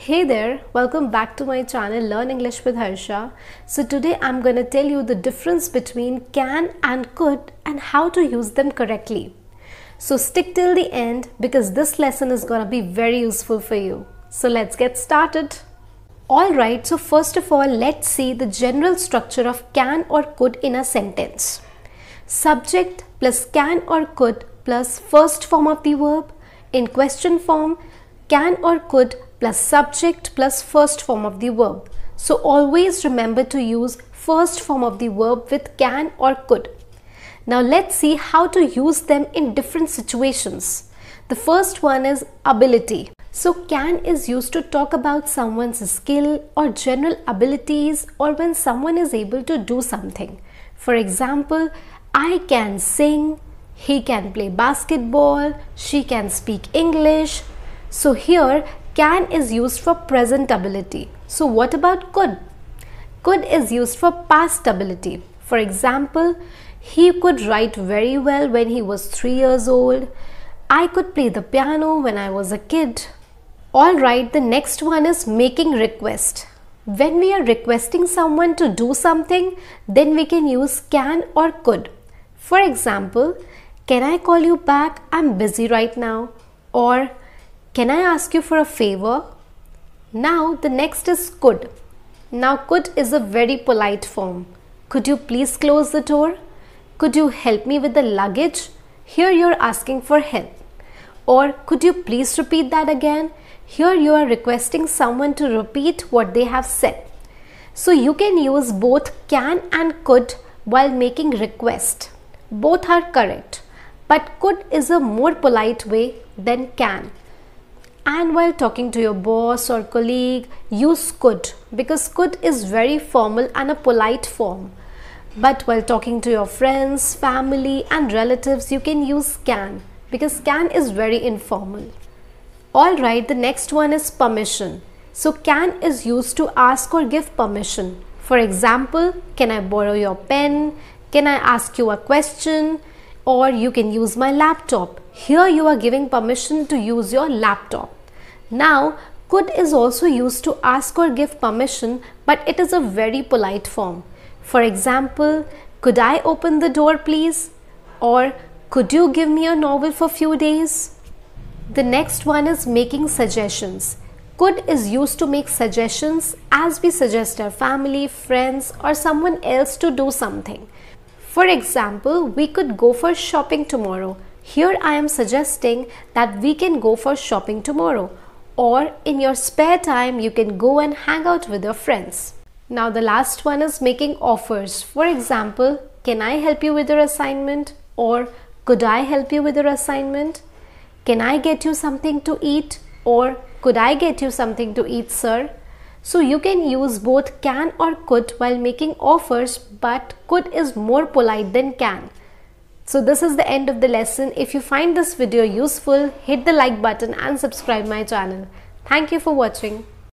Hey there, welcome back to my channel Learn English with Harsha. So today I'm going to tell you the difference between can and could and how to use them correctly. So stick till the end because this lesson is going to be very useful for you. So let's get started. Alright, so first of all, let's see the general structure of can or could in a sentence. Subject plus can or could plus first form of the verb. In question form, can or could plus subject plus first form of the verb. So always remember to use first form of the verb with can or could. Now let's see how to use them in different situations. The first one is ability. So can is used to talk about someone's skill or general abilities or when someone is able to do something. For example, I can sing, he can play basketball, she can speak English. So here can is used for present ability. So what about could? Could is used for past ability. For example, he could write very well when he was 3 years old. I could play the piano when I was a kid. Alright, the next one is making request. When we are requesting someone to do something, then we can use can or could. For example, can I call you back? I'm busy right now. Or can I ask you for a favor? Now the next is could. Now could is a very polite form. Could you please close the door? Could you help me with the luggage? Here you are asking for help. Or could you please repeat that again? Here you are requesting someone to repeat what they have said. So you can use both can and could while making request. Both are correct, but could is a more polite way than can. And while talking to your boss or colleague, use could because could is very formal and a polite form. But while talking to your friends, family and relatives, you can use can because can is very informal. Alright, the next one is permission. So can is used to ask or give permission. For example, can I borrow your pen? Can I ask you a question? Or you can use my laptop. Here you are giving permission to use your laptop. Now, could is also used to ask or give permission, but it is a very polite form. For example, could I open the door please? Or could you give me a novel for a few days? The next one is making suggestions. Could is used to make suggestions as we suggest our family, friends or someone else to do something. For example, we could go for shopping tomorrow. Here I am suggesting that we can go for shopping tomorrow. Or in your spare time, you can go and hang out with your friends. Now the last one is making offers. For example, can I help you with your assignment? Or could I help you with your assignment? Can I get you something to eat? Or could I get you something to eat, sir? So you can use both can or could while making offers, but could is more polite than can. So this is the end of the lesson. If you find this video useful, hit the like button and subscribe my channel. Thank you for watching.